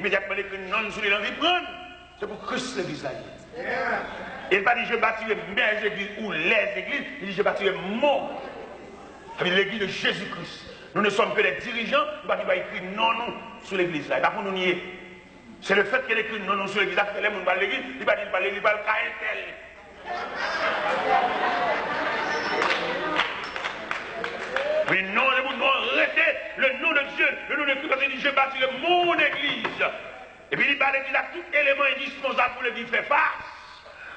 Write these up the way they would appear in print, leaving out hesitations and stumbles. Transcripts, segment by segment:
immédiatement l'écrit non sur les envies prendre. C'est pour Christ l'église là. Il n'a pas dit je bâtirai mes églises ou les églises, il dit je bâtirai mon. Avec l'église de Jésus-Christ. Nous ne sommes que des dirigeants, il va écrire non, non sur l'église là. Il va pour nous nier. C'est le fait qu'il écrit non, non sur l'église là, que les gens vont l'église, il va dire l'église, il va le cahier tel. Oui, non, nous devons arrêter le nom de Dieu, le nom de Christ, quand il dit je bâtirai mon église. Et puis il va l'église à tout élément indispensable pour l'église faire face.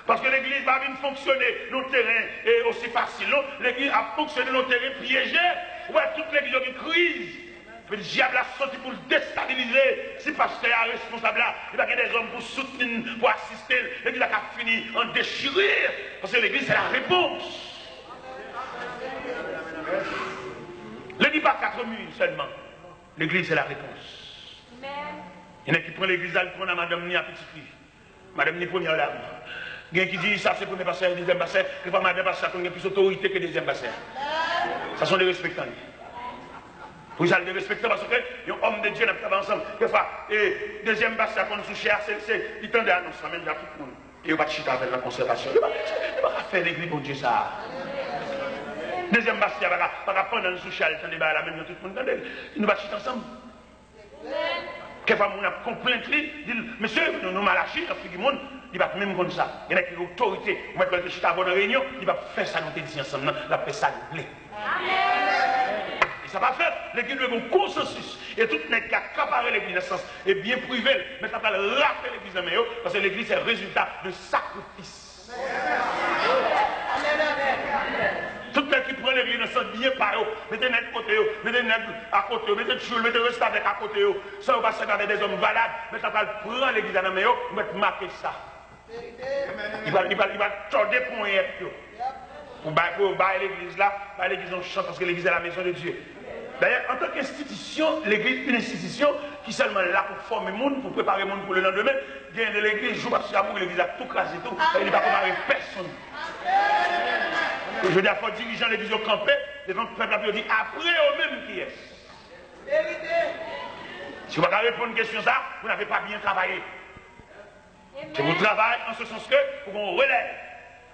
Parce que l'église va bien fonctionner nos terrains et aussi facile. L'église a fonctionné nos terrains piégés. Ouais, toute l'église a une crise. Le diable a sorti pour le déstabiliser. Si le pasteur est responsable là, il va y avoir des hommes pour soutenir, pour assister. L'église a fini en déchirure. Parce que l'église c'est la réponse. L'église pas 4 murs seulement. L'église c'est la réponse. Il y en a qui prennent l'église, elle prend à madame ni à petite fille. Madame ni première dame. Il y a qui dit ça c'est premier pasteur et deuxième pasteur. Il faut madame pasteur qui a plus d'autorité que deuxième pasteur. Ça sont des respectants. Vous allez les respecter parce que les hommes de Dieu n'ont pas ensemble. Et deuxième pasteur qu'on sous cher, il tendait à annoncer même à tout le monde. Et il va chiter avec la conservation. Il va pas faire l'église pour Dieu ça. Deuxième pasteur va pas prendre un sous cher, il tendait à la même tout le monde. Il va chiter ensemble. Quelquefois, on a complaint, il dit, monsieur, nous malachis, il va même comme ça. Il y en a qui ont l'autorité. Moi, quand je suis à une réunion, il va faire ça, nous te dit ensemble, il va faire ça, nous plaît. Et ça va faire, l'église doit avoir un consensus. Et tout le monde qui a accaparé l'église naissance est bien privé, mais ça va rappeler l'église de Méo, parce que l'église c'est le résultat de sacrifice. Tout le monde qui prend l'église naissance bien par eux, mettez net côté, mettez net à côté, mettez chou, mettez reste avec à côté, ça va passer avec des hommes valables, mais ça va prendre l'église de Méo, il va marquer ça. Il va torder pour l'église là, l'église on chante parce que l'église est la maison de Dieu. D'ailleurs, en tant qu'institution, l'église est une institution qui est seulement là pour former le monde, pour préparer le monde pour le lendemain. Il y a de l'église, jour parce que l'église a tout crasé, tout, il ne va pas préparer personne. Je veux dire, il faut diriger l'église au campé, les gens du peuple a dit après eux-mêmes qui est. Si vous ne répondre à une question ça, vous n'avez pas bien travaillé. C'est vous travaillez en ce sens que vous relève.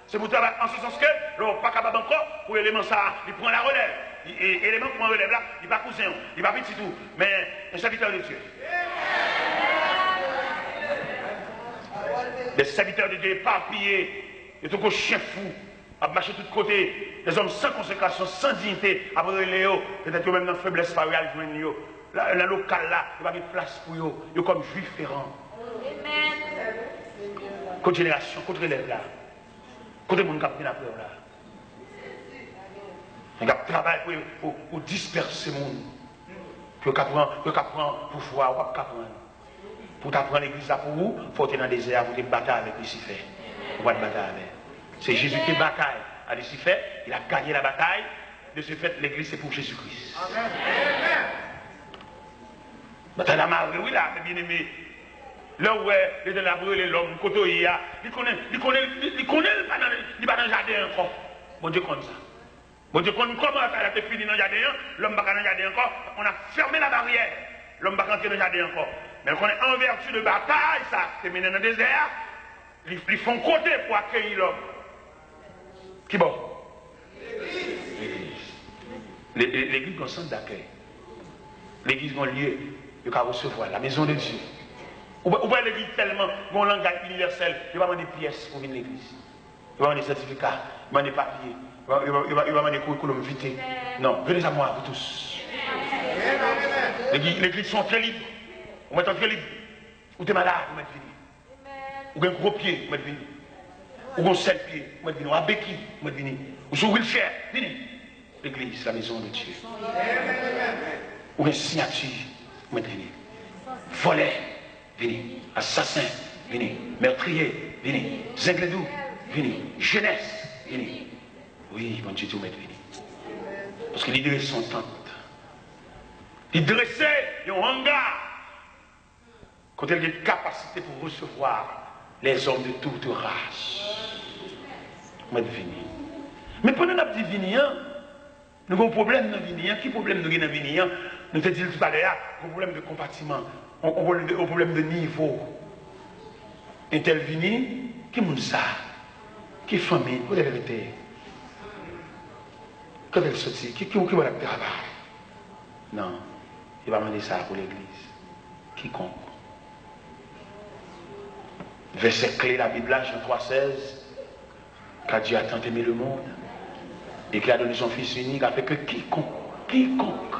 C'est vous travaillez en ce sens que l'on n'est pas capable encore pour l'élément ça, il prend la relève. Et l'élément qui prend la relève là, il n'est pas cousin, il n'est pas petit tout, mais un serviteur de Dieu. Des serviteurs de Dieu éparpillés, et tout comme chien fou, à marcher de tous côtés, des hommes sans consécration, sans dignité, après Léo, peut-être même dans la faiblesse familiale, la locale là, il n'y a pas de place pour eux, ils sont comme juifs errants. Contre génération, contre l'élève là. Contre le monde qui a pris la peur là. On a travaillé pour disperser le monde. Pour qu'apprendre pouvoir, pour qu'apprendre. Pour t'apprendre l'église là pour vous, il faut être dans le désert, vous êtes bataille avec Lucifer. Vous ne pouvez pas bataille avec. C'est Jésus qui bataille à Lucifer, il a gagné la bataille. De ce fait, l'église c'est pour Jésus-Christ. Amen. Bataille la marre, oui là, bien aimé. Là où il est brûlé l'homme, côté il connaît, il va dans le jardin encore. Bon Dieu connaît ça. Bon Dieu connaît comment ça a été fini dans le jardin, l'homme va dans le jardin encore, on a fermé la barrière, l'homme va rentrer dans le jardin encore. Mais on est en vertu de bataille, ça, terminé dans le désert, ils font côté pour accueillir l'homme. Qui bon? L'église. L'église est un centre d'accueil. L'église est un lieu de recevoir, la maison de Dieu. Ou bien l'église tellement, mon langage universel, il va demander des pièces pour venir à l'église. Il va demander des certificats, il va demander des papiers, il va demander des curriculum vitae. Non, venez à moi, vous tous. L'église sont très libres. Vous mettez très libre. Ou tu es malade, vous mettez venu. Ou un gros pied, vous mettez venu. Ou un seul pied, vous mettez venu. Ou un béquille, vous mettez venu. Ou sur wheelchair, venez. L'église, la maison de Dieu. Ou une signature, vous mettez venu. Volet. Venez, assassin, venez, meurtrier, venez, zingledou, venez, jeunesse, venez. Oui, mon Dieu, tout mettre venez. Parce que l'idée sont tentes. Il dressait un hangar. Quand il y a des capacités pour recevoir les hommes de toute race. Mettre venez. Mais pendant notre dit venez, nous avons un problème dans venez. Qui problème nous avons dans venez? Nous te disons tout à l'heure, un problème de compartiment. au problème de niveau. Intervenir, qui est ça? Qui est famille? Pour la vérité? Quand elle sortit, qui va la travail? Non, il va demander ça pour l'église. Quiconque. Verset clé, la Bible, Jean 3,16, car Dieu a tant aimé le monde et qu'il a donné son Fils unique, a fait que quiconque,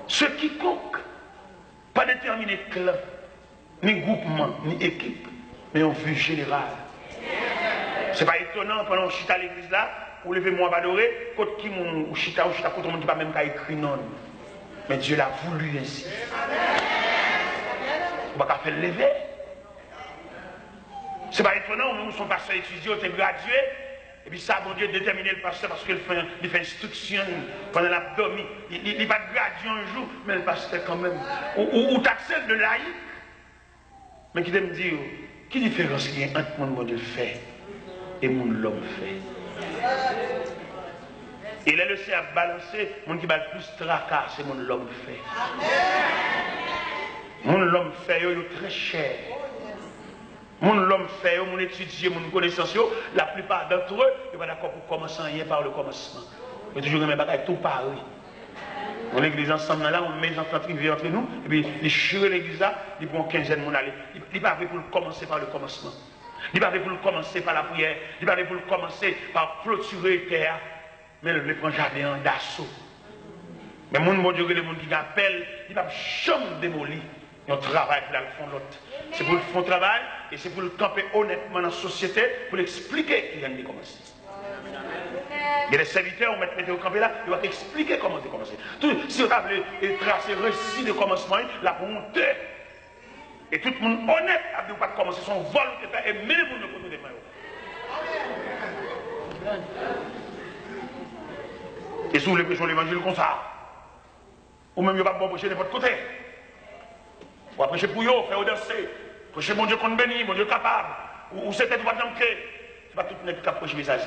ce quiconque, pas déterminé clan, ni groupement, ni équipe, mais en vue générale. C'est pas étonnant pendant que je suis à l'église là, pour lever moi adorer, quand qui mon chita ou chita, quand on ne dit pas même qu'à écrire non. Mais Dieu l'a voulu ainsi. On va pas faire lever. C'est pas étonnant, nous sommes pasteur étudiés, on est gradué, et puis ça, bon Dieu, déterminer le pasteur parce qu'il fait instruction pendant l'abdomen. Il va graduer un jour, mais le pasteur quand même. Ou t'acceptes de laïc, mais qui me dire, quelle différence il y a entre mon Dieu fait et mon l'homme fait? Il est le seul à balancer, mon qui va le plus tracas, c'est mon l'homme fait. Mon l'homme fait, il est très cher. Mon l'homme fait, mon étudier, mon connaissance, la plupart d'entre eux, ils vont d'accord pour commencer rien par le commencement. Mais toujours les bagages tout pareil. On l'église ensemble là, on met les enfants privés entre nous, et puis les cheveux de l'église là, ils vont 15 mon aller. Il n'est pas fait pour commencer par le commencement. Il n'est pas fait pour commencer par la prière. Il n'est pas fait pour commencer par clôturer terre. Mais le prend jamais en d'assaut. Mais mon Dieu, les gens qui appellent, ils ne vont jamais démolir. Ils ont travail pour le fond l'autre. C'est pour le fond travail et c'est pour le camper honnêtement dans la société pour l'expliquer qu'il vient de commencer. Il y a des serviteurs, on met au campé là, il va t'expliquer comment c'est commencé. Si on a tracé le récit de commencement, la bonté. Et tout le monde honnête a dit pas commencer son vol et même vous ne pouvez pas. Et si vous voulez prêcher l'évangile comme ça, ou même vous ne pouvez pas prêcher de votre côté. Ou prêcher pour vous, faire danser. Prêcher mon Dieu qu'on bénit, mon Dieu capable. Ou c'est peut-être pas d'enquête. Ce n'est pas tout le monde qui a prêché le message.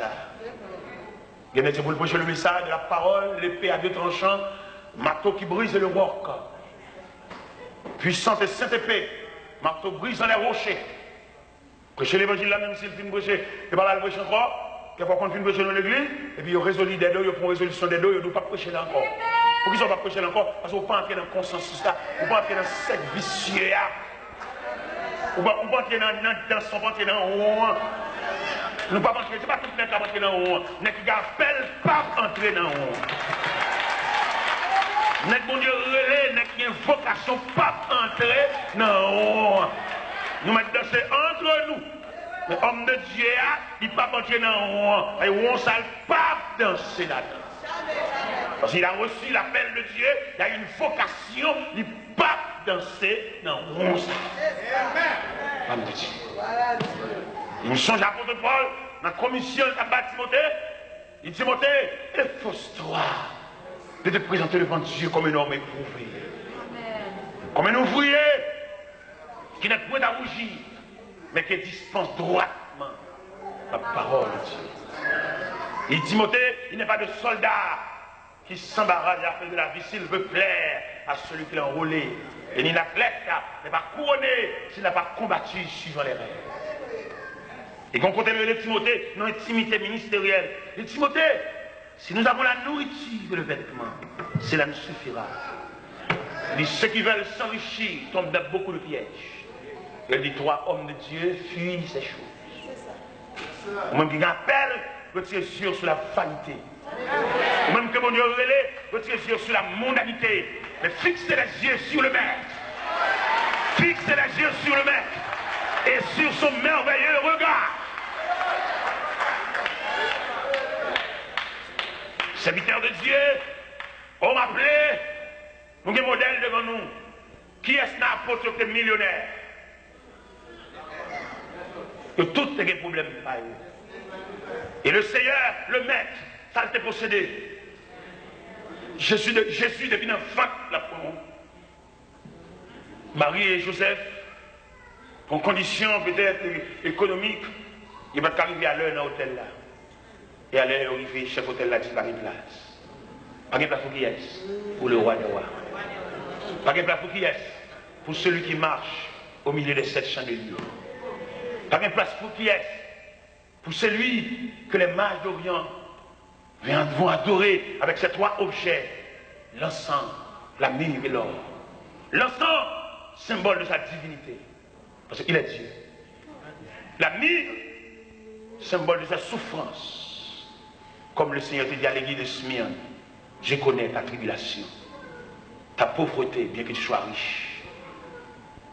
Il y a des pour prêcher le message de la parole, l'épée à deux tranchants, marteau qui brise le roc. Puissante et sainte épée, marteau brisant les rochers. Prêcher l'évangile là, même s'il finit de prêcher, et pas là le prêcher encore, quelquefois qu'on finit de prêcher dans l'église, et puis il résolu des deux, il prend résolution des deux, il ne doit pas prêcher là encore. Pour qu'ils ne soient pas prêcher là encore, parce qu'on ne peut pas entrer dans le consensus là, on ne peut pas entrer dans cette vicieux là. On ne peut pas entrer dans son, entrer dans le nous ne pouvons pas entrer, ce n'est pas tout le monde qui va entrer dans le haut. Nous qui appelle pas entrer dans le haut. Nous qui bon Dieu relais, nous qui avons vocation pas entrer dans le haut. Nous mettons danser entre nous. Mais l'homme de Dieu, il ne peut pas entrer dans le haut. Et on ne peut pas danser là-dedans. Parce qu'il a reçu l'appel de Dieu, il a une vocation, il ne peut pas danser dans le haut. Homme de Dieu. Nous sommes l'apôtre Paul, dans la commission de tabac Timothée. Il dit Timothée, efforce-toi de te présenter devant Dieu comme un homme éprouvé. Comme un ouvrier qui n'a point à rougir, mais qui dispense droitement la parole de Dieu. Il dit Timothée, il n'est pas de soldat qui s'embarrasse à la fin de la vie s'il veut plaire à celui qui l'a enrôlé. Et ni l'athlète n'est pas couronné s'il n'a pas combattu suivant les règles. Et qu'on continue de Timothée dans l'intimité ministérielle. Et Timothée, si nous avons la nourriture et le vêtement, cela nous suffira. Il dit, ceux qui veulent s'enrichir tombent dans beaucoup de pièges. Il dit, toi, homme de Dieu, fuis ces choses. Ou même qui appelle, retire sur la vanité. Ou même que mon Dieu relève, retire sur la mondanité. Mais fixez les yeux sur le maître. Fixez les yeux sur le maître. Et sur son merveilleux regard. Serviteurs de Dieu, on m'appelait, nous avons un modèle devant nous. Qui est-ce qui a apôtre qui est millionnaire? Que tout est un problème. Et le Seigneur, le maître, ça le possédé. Jésus depuis l'enfant, la promo. Marie et Joseph, en conditions peut-être économiques, ils vont arriver à l'heure dans l'hôtel là. Et à l'heure arrivé, chef hôtel là dit pas de place. Pas de place pour qui est? Pour le roi des rois. Pas de place pour qui est? Pour celui qui marche au milieu des 7 chandeliers. Pas de place pour qui est? Pour celui que les mages d'Orient vont adorer avec ces 3 objets, l'encens, la myrrhe et l'or. L'encens, symbole de sa divinité, parce qu'il est Dieu. La myrrhe, symbole de sa souffrance, comme le Seigneur te dit à l'église de Smyrne, je connais ta tribulation, ta pauvreté, bien que tu sois riche,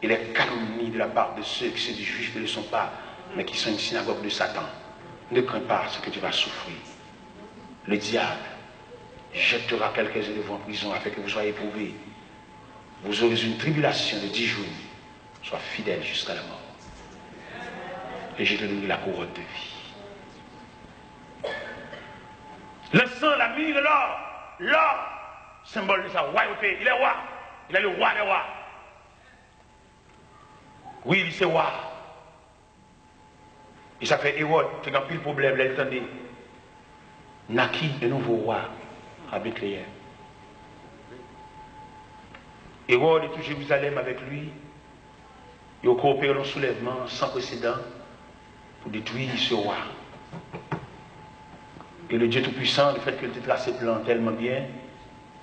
et les calomnies de la part de ceux qui se disent juifs ne le sont pas, mais qui sont une synagogue de Satan. Ne crains pas ce que tu vas souffrir. Le diable jettera quelques-uns de vous en prison afin que vous soyez éprouvés. Vous aurez une tribulation de 10 jours. Sois fidèle jusqu'à la mort. Et je te donnerai la couronne de vie. Le sang, la myrrhe, l'or, symbole de sa royauté. Il est roi. Il est le roi des rois. Oui, il est roi. Et ça fait Hérode, c'est un pile problème, là, attendez. Naquit de nouveau roi à Bethléem. Hérode est tout Jérusalem avec lui. Il a coopéré dans un soulèvement sans précédent pour détruire ce roi. Et le Dieu Tout-Puissant, le fait qu'il ait tracé le plan tellement bien,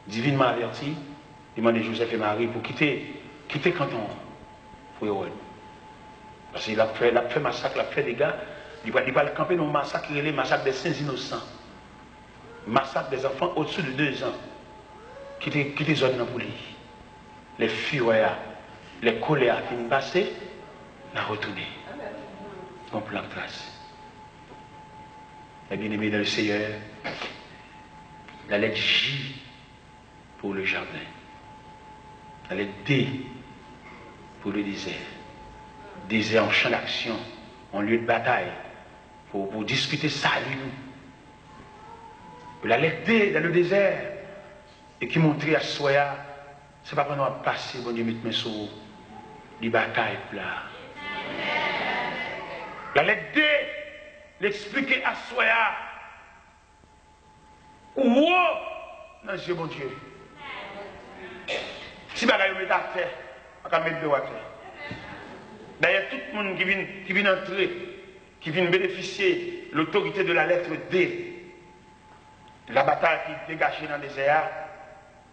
divinement averti, demandait Joseph et Marie pour quitter Canton pour Hérode. Parce qu'il a fait massacre, il a fait dégâts. Il va le camper dans le massacre, il est le massacre des saints innocents. Massacre des enfants au-dessus de 2 ans. Qui étaient zones pour lui. Les fureurs, les colères qui nous passaient, n'a retourné. On plan de trace. Les bien-aimés dans le Seigneur, la lettre J pour le jardin. La lettre D pour le désert. Désert en champ d'action, en lieu de bataille, pour discuter salut. La lettre D dans le désert, et qui montrait à Soya, c'est pas pendant à passer, bon Dieu, mettre mes sous, les batailles là. La lettre D, l'expliquer à Soya, où, dans Dieu, bon Dieu. Si bagaille met à terre, on va mettre de à terre. D'ailleurs, tout le monde qui vient entrer, qui vient bénéficier de l'autorité de la lettre D, la bataille qui est dégagée dans le désert,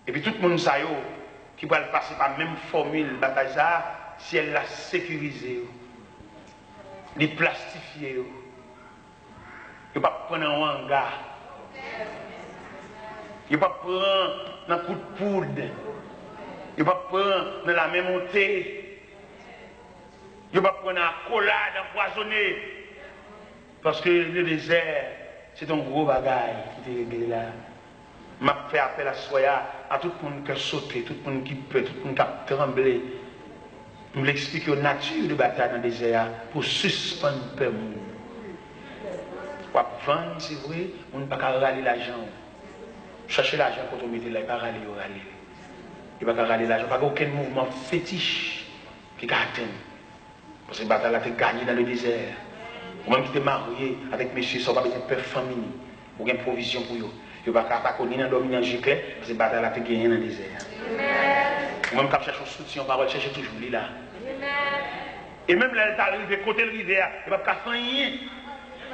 et puis tout le monde sait qui va passer par la même formule, la bataille, si elle l'a sécurisée, les plastifiée, il ne va pas prendre un hangar, il ne va pas prendre un coup de poudre, il ne va pas prendre dans la même montée, il ne va pas prendre un collade empoisonné, parce que le désert, c'est un gros bagage qui est réglé là. Je fais appel à Soya, à tout le monde qui a sauté, tout le monde qui peut, tout le monde qui a tremblé. Je vais expliquer la nature de bataille dans le désert pour suspendre le peuple. Pour vendre, c'est vrai, on ne peut pas râler l'argent. Chercher l'argent quand on met là, il ne peut pas râler. Il ne peut pas râler l'argent, il n'y a aucun mouvement fétiche qui a atteint. Parce que la bataille a été gagnée dans le désert. Ou même qui est marié avec monsieur, ça va besoin de peur famille. Ou une provision pour eux. Il ne va pas connaître dans le dominant giclé, parce que la bataille a été gagnée dans le désert. Ou même quand on cherche un soutien, on va chercher toujours là. Et même là, elle est arrivée côté de rivière, il ne va pas faire rien.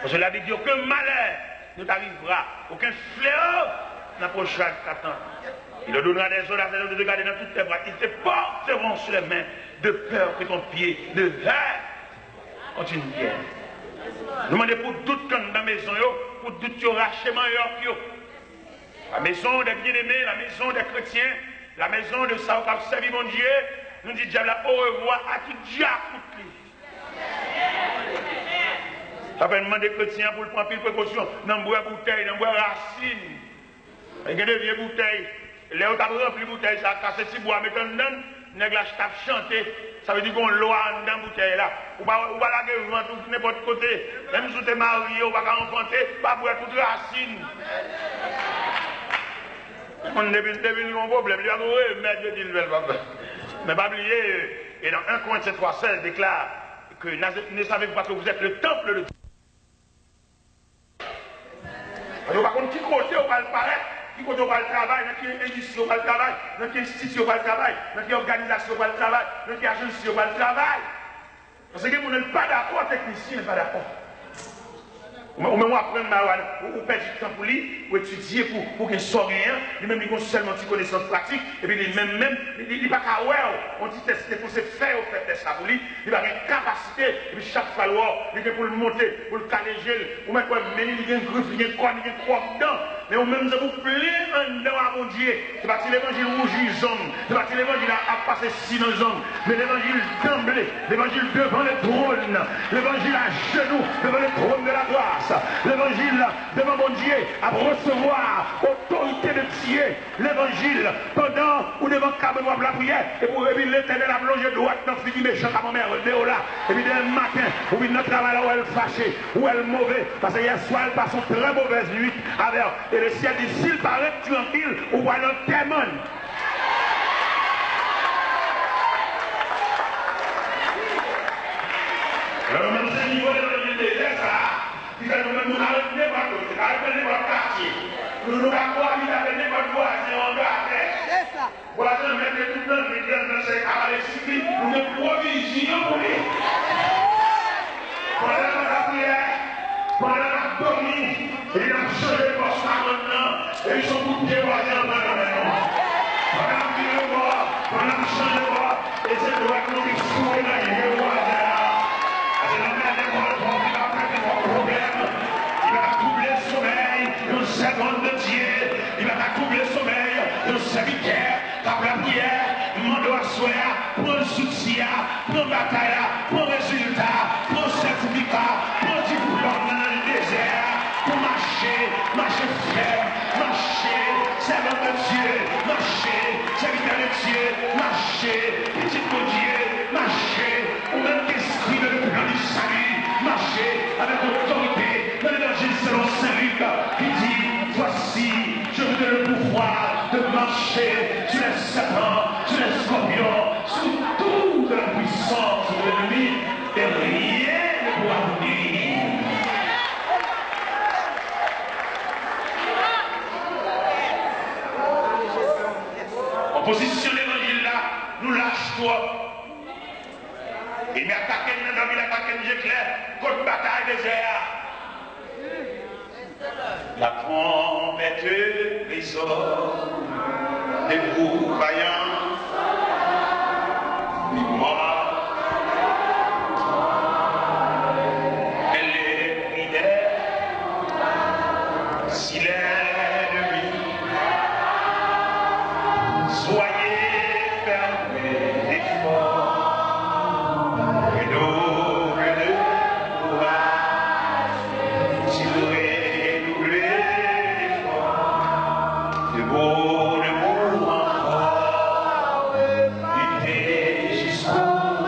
Parce que la Bible dit aucun malheur ne t'arrivera, aucun fléau n'approchera de temps. Il te donnera des ordres à de garder dans toutes tes bras. Ils te porteront sur les mains de peur que ton pied ne heurte contre une pierre. Nous demandons pour tout dans la maison, pour tout rachement. La maison des bien-aimés, la maison des chrétiens, la maison de ça qui a servi mon Dieu, nous disons diable au revoir à tout diable. Ça fait demander aux chrétiens pour prendre une précaution dans le bois bouteille, dans le bois racine. Il y a des vieilles bouteilles. Les autres ont rempli de bouteilles, ça a cassé si bois, mais quand on a chanté, ça veut dire qu'on l'a dans la bouteille là. Ou pas la guerre de n'importe côté. Même si tu es marié, ou pas enfanter, pas pour toute racine. On n'a pas de problème, il y a un remède de dire mais pas oublier, et dans 1 Corinthiens 3,16 déclare que ne savez-vous pas que vous êtes le temple de Dieu. Par contre, qui côté, on va le paraître, qui côté va le travail, dans quelle industrie va le travail, dans quelle institution va le travail, dans quelle organisation va le travail, dans quelle agence va le travail. Parce que les gens ne sont pas d'accord, les techniciens ne sont pas d'accord. Ou même apprendre, ou perdre du temps pour lui, ou étudier pour qu'il soit rien, lui-même il a seulement une connaissance pratique, et puis lui-même, il n'a pas qu'à voir, on dit tester pour se faire, on fait ça pour lui, il a une capacité, et puis chaque fois, il a pour le monter, pour le caler, ou même quoi, il a une griffe, il a une corne, il a une croix dedans, mais au même temps, vous plaît en dedans à mon Dieu, c'est parce que l'évangile rougit zone, c'est parce que l'évangile a passé 6 dans zone, mais l'évangile d'emblée, l'évangile devant le trône, l'évangile à genoux, devant le trône de la grâce. L'évangile devant mon Dieu à recevoir autorité de Dieu. L'évangile pendant ou devant Cabernois la prière. Et puis l'éternel a plongé droite dans le fini méchant à mon mère de là. Et puis dès le matin, ou bien notre travail là où elle fâchée, où elle mauvaise. Parce que hier soir elle passe une très mauvaise nuit avec. Et le ciel dit s'il paraît tranquille, ou va dans témoin. Alors même ce niveau de l'évangile des ça. Nous arrêtons pas de arrêtons pas quartier. Nous nous avons n'importe voisin en gâté. Voisin mettre tout le monde dans ces camarades nous ne provisions pour lui. Pendant la prière, pendant la dormie, ils ont changé de poste maintenant et ils sont tous des voisins dans la maison. Pendant la prière, pendant la changé de poste, et c'est droit que nous discutons dans les voisins. Seconde de Dieu, il va couvrir le sommeil de serviteur, par la prière, mando à soi, pour le soutien, pour la bataille, pour le résultat, pour le certificat, pour le diplôme dans le désert, pour marcher ferme, marcher, servant de Dieu, marcher, serviteur de Dieu, marcher, petit de Dieu, marcher, ou même esprit de plan du salut, marcher avec autorité dans l'évangile selon Saint-Luc, qui dit voici, je vous donne le pouvoir de marcher sur les serpents, sur les scorpions, sur toute la puissance de l'ennemi, et rien ne pourra vous nuire. En position l'évangile là, nous lâche toi. Il m'a attaqué, il a attaqué, j'ai clair, contre bataille désert. La trompette résonne, des vous vaillants, moi, elle est prière, s'il est nuit, soyez fermés et forts, et double de courage, s'il debout encore, lutter jusqu'au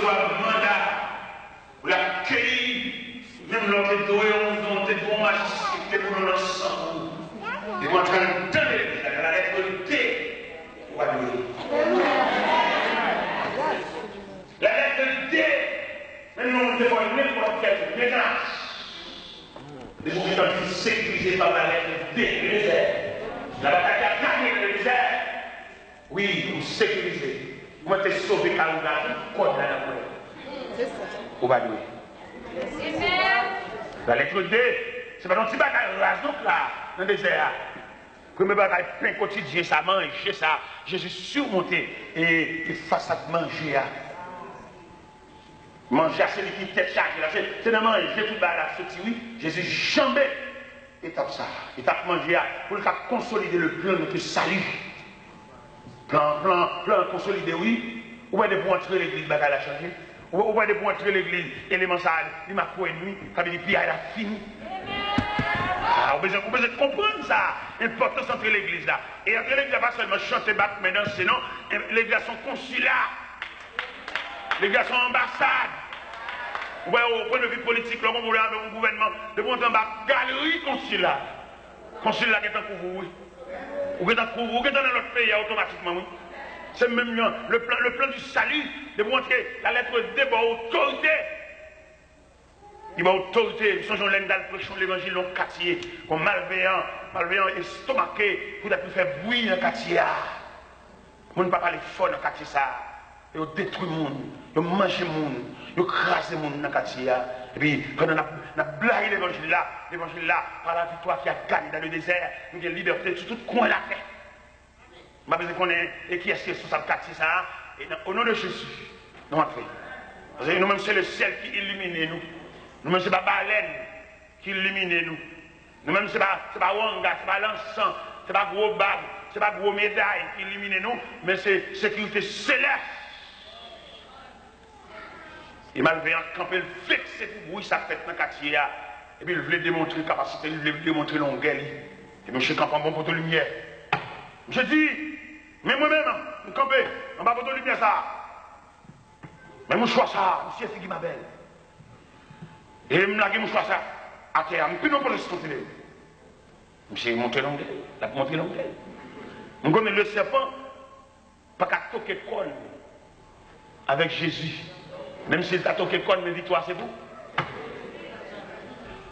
recevoir le mandat pour l'accueillir, même l'autre doué, on est pour magicité pour nous ensemble. Et qu'on est en train de donner la lettre D. La lettre D, même nous, on devons n'importe quel ménage. Les gens qui sont sécurisés par la lettre D, le désert. La bataille qui a gagné le désert. Oui, vous sécurisez. Vous êtes sauvé car vous avez code dans la poêle. C'est ça. Vous va louer. La lettre D, c'est pas un petit bagage donc là, dans le désert. Que mes bagages plein quotidien, ça mange, ça. Jésus surmonté et face à manger. Manger, c'est lui qui tête chargée. C'est dans manger, tout le bagage sorti, oui. Jésus jamais étape ça. Étape manger pour consolider le plan de notre salut. Plan consolidé, oui. Ou bien de pour entrer l'église, bagage a changé. Ou bien de pour entrer l'église, élément ça, il m'a fait une nuit, ça veut dire puis elle a fini. Ah, vous besoin de comprendre ça, l'importance entre l'église là. Et entre l'église, pas seulement chanter, battre, mais danser, non. L'église a son consulat. L'église a son ambassade. Ouais, au point de vue politique, là, on voulait avoir un gouvernement, de monter en bas, galerie consulat. Consulat qui est en pour vous, oui. Ou qui est dans notre pays automatiquement, oui. C'est même le plan du salut, de montrer la lettre D, autorité. Il va autorité, nous sommes l'un d'alprechon l'évangile dans le quartier, comme malveillant estomaqué, pour faire bruit dans le quartier. On ne peut pas parler fort dans le quartier ça. Et on détruit le monde, on mange le monde, on crase le monde dans le quartier. Et puis, quand on a blagué l'évangile là, par la victoire qui a gagné dans le désert, nous avons la liberté sur tout coin de la terre. Je ne sais pas qu'on est, et qui est responsable de quartier ça, et au nom de Jésus, nous entrons. Parce que nous-mêmes, c'est le ciel qui illumine nous. Nous-mêmes, ce n'est pas baleine qui illumine nous. Nous-mêmes, ce n'est pas Wanga, ce n'est pas l'encens, ce n'est pas gros bague, ce n'est pas gros médaille qui illumine nous, mais c'est sécurité céleste. Il m'a levé en camp, il vexé pour bruit, ça fait dans le quartier. Et puis il voulait démontrer la capacité, il voulait démontrer longueur. Et monsieur camp en bon pour de lumière. Je dis, mais moi-même, je campe, on va pour de lumière ça. Mais mon choix ça, monsieur c'est qui m'appelle. Et je me lage mon choix ça. À terre, je ne peux pas rester. Monsieur montré longueur, il a montré longueur. Je connais le serpent, pas qu'à toquer col avec Jésus. Même s'il t'a toqué col, mais victoire c'est vous.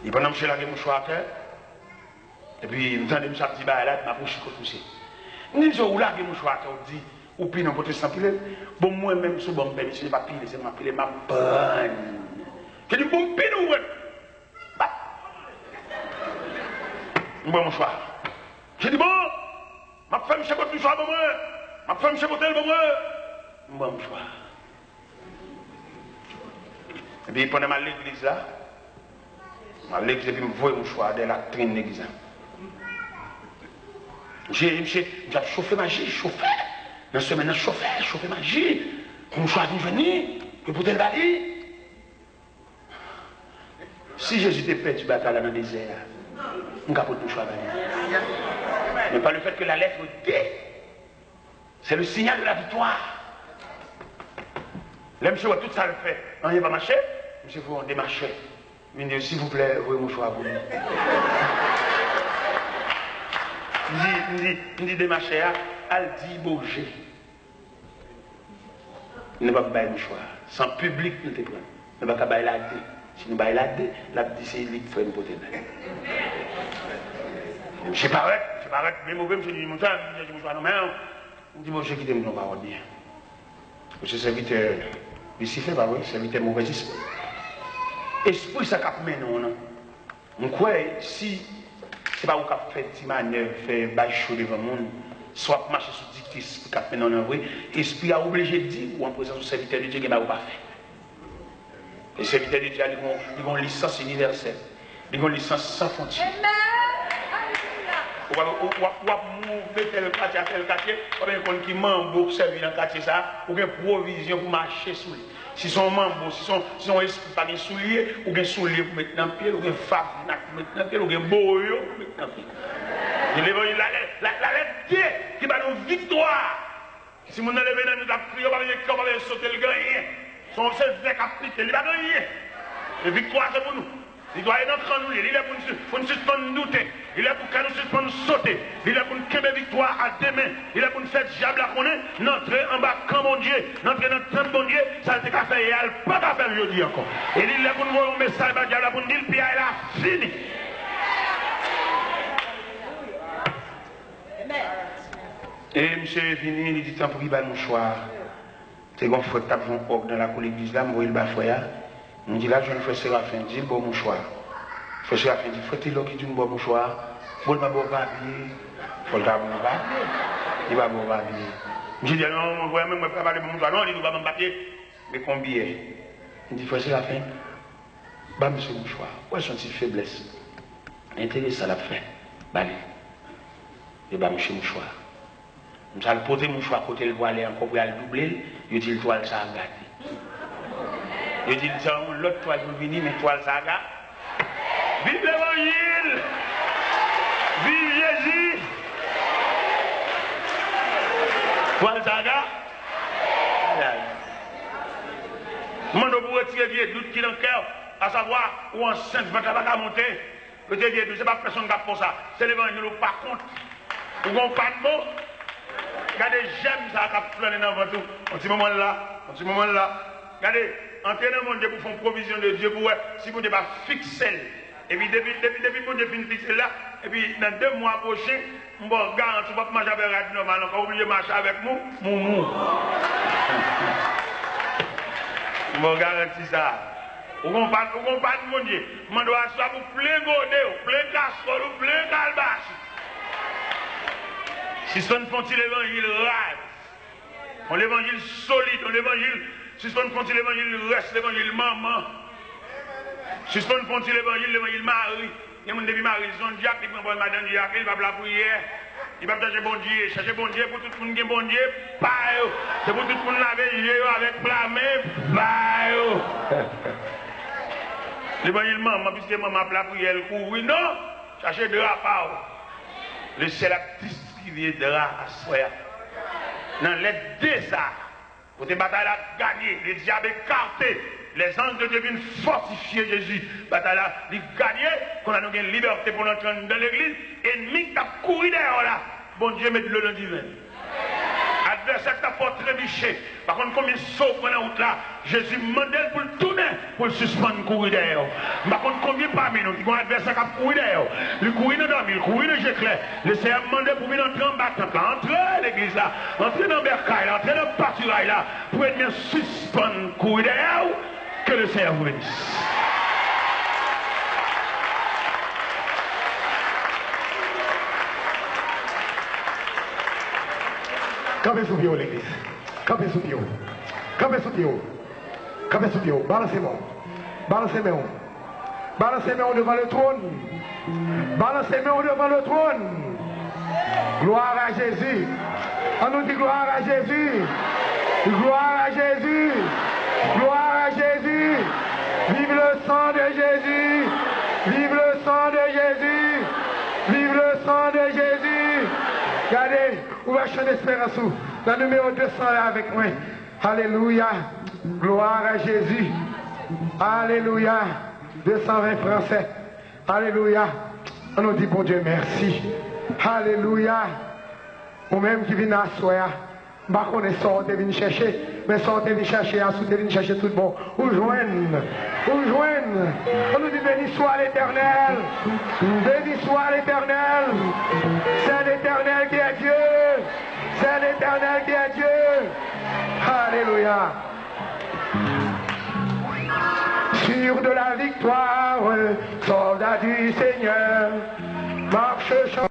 Il va monsieur laguer mon choix à terre. Et puis, il me dit, monsieur dit, bah là, ma bouche est poussée. Il me dit, où laguer mon choix à terre, il dit, ou puis non, pour te sentir. Bon, moi-même, sous bon père, je ne vais pas piler, c'est ma pile, ma bonne. Je dis, bon pile ou ouais. Bah. Bon, mon choix. Je dis, bon, ma femme, je vais choix pour moi. Ma femme, je vais pour moi. Bon, mon choix. Et puis pendant l'église là, l'église, et puis je vois mon choix de la traîne de l'église. J'ai chauffé magie, chauffé. Dans ce semaine, chauffé magie. Mon choix de venir, que pour te le balayer. Si Jésus te fait du bataille dans le désert, on va pas de choix de venir. Mais pas le fait que la lettre D, c'est le signal de la victoire. Là, monsieur, tout ça le fait. On n'y va pas marcher. Monsieur, vous, on démarche. Il dit, s'il vous plaît, voyez mon choix à vous. Il dit, démarcher, elle dit, bouger. Il ne va pas bailler mon choix. Sans public, nous te prenons. Il ne va pas bailler la dé. Si nous baillons la dé, la dit, c'est lui qui fait une potée. Je paraît, mais mauvais, je dis, mon choix, je dis, mon choix, non, mais on dit, bon, je quitte mon parole bien. Monsieur serviteur, ici fait pas vrai, serviteur mauvais esprit. Esprit ça cap non non. On croit si c'est pas vous qui fait des manœuvres, fait bail chaud devant le monde, soit marcher sur dictis pour cap non en vrai, esprit a obligé de dire ou en présence du serviteur de Dieu qui va pas faire. Les serviteurs de Dieu ils ont une licence universelle. Ils ont une licence sans frontières. Ou mettre tel quartier, ou bien qu'on qui membre pour servir dans le quartier ça, ou bien provision pour marcher sous lui. Si son membre, si son esprit pas de soulier, ou bien soulier pour mettre dans le pied, ou bien femme pour mettre dans le pied, ou bien boyo pour mettre dans le pied. La lettre D qui va nous victoire. Si mon enlevé dans nous a prié, on va sauter le gain. Son seul fait appliqué, il va gagner. Et victoire, c'est pour nous. Victoire est dans nous. Il est pour nous suspendre douter. Il est pour nous suspendre sauter. Il est pour nous créer victoire à demain. Il est pour nous faire diable à connaître. N'entrer en bas quand mon Dieu. N'entrer dans le temps bon Dieu. Ça c'est qu'à faire. Il n'y a pas qu'à faire aujourd'hui encore. Et il est pour nous voir un message à diable pour nous dire puis il a fini. Et monsieur est fini. Il dit tant pour qu'il va nous choix. C'est qu'on faut taper un hoc dans la cour de l'église là. Moi il va faire. Je dis là, je ne fais Séraphin, dis le bon mouchoir. Je fais Séraphin, dis faut-il qu'il dise un bon mouchoir. Faut le bon papier. Faut le bon papier. Il va bon papier. Je dis non, on voit même pas parler de bon mouchoir. Non, il ne va pas papier. Mais combien? Il dit faut Séraphin. Bah, monsieur mouchoir. Où est son petite faiblesse? Intéressant la fait. Bah, et bah, monsieur mouchoir. Je vais poser le mouchoir côté le voilé encore pour le doubler. Je dis le toile ça a gâté. Je dis, l'autre toile pour venir, mais toile saga. Vive l'évangile! Vive Jésus! Toile saga? Moi, je peux retirer des doutes qui sont dans le cœur, à savoir où enceinte va pas monter. Le Dieu, ce n'est pas personne qui a fait ça. C'est l'évangile, par contre. Vous n'avez pas de mots. Regardez, j'aime ça qui a flâné dans votre tout. Un petit moment là, un petit moment là. Regardez. Entrez dans mon Dieu pour faire provision de Dieu pour si vous ne pas fixer. Et puis depuis mon Dieu finit fixer là, et puis dans 2 mois prochains, je vais garantir pas marcher avec Radio Normal, encore oublier de marcher avec moi, moumou. Je vais garantir ça. Vous comprenez mon Dieu? Je dois soit pour plein godé, plein casserole, plein calbache. Si ce n'est pas l'évangile rare, l'évangile solide, l'évangile. Si ce n'est pas l'évangile, reste l'évangile maman. Si ce n'est pas l'évangile Marie. Il y a des gens Marie, ils sont diacres, ils vont madame diacre, il va la prière. Il va chercher bon Dieu pour tout le monde qui est bon Dieu. C'est pour tout le monde laver les yeux avec blâmer. L'évangile maman, puisque maman la prière, elle court. Oui, non, cherchez de la part. Laissez la distribuer de la à soi. Dans les deux arts. Côté bataille a gagné, les diables écartés, les anges de Dieu viennent fortifier Jésus. Bataille a gagné, qu'on a une liberté pour entrer dans l'église, ennemi qui a couru derrière là. Bon Dieu, mettez-le dans le divin. Adversaire qui a fort trébuché. Par contre, comme il sauve pendant la route là, Jésus mandel pour le tourner, pour le suspendre, courir derrière. Par contre, combien parmi nous, qui ont un adversaire qui a couru derrière, il courir dans la il courir dans le Jéclair, le Seigneur mandel pour venir entrer en battant là, entrer dans l'église là, entrer dans le bercail là, entrer dans le pâturail là, pour être bien suspendre, courir derrière, que le Seigneur vous bénisse. Campez sous pied, l'église. Campez sous pied. Campez sous pied. Campez sous pied. Balancez-moi. Balancez-moi. Balancez-moi devant le trône. Balancez-moi devant le trône. Gloire à Jésus. On nous dit gloire à Jésus. Gloire à Jésus. Gloire à Jésus. Vive le sang de Jésus. Vive le sang de Jésus. Vive le sang de Jésus. Regardez, on va chanter d'espérance. Dans le numéro 200 là avec moi. Alléluia. Gloire à Jésus. Alléluia. 220 français. Alléluia. On nous dit bon Dieu merci. Alléluia. Ou même qui vient à soi. Je ne connais pas sortez venir chercher. Mais sortez venir chercher. Sortez venir chercher tout bon. Ou joignent. Ou joignent. On nous dit béni soit l'Éternel. Béni soit l'Éternel. C'est l'Éternel qui est Dieu. C'est l'Éternel qui est Dieu. Alléluia. Sûr de la victoire, soldat du Seigneur, marche, chante.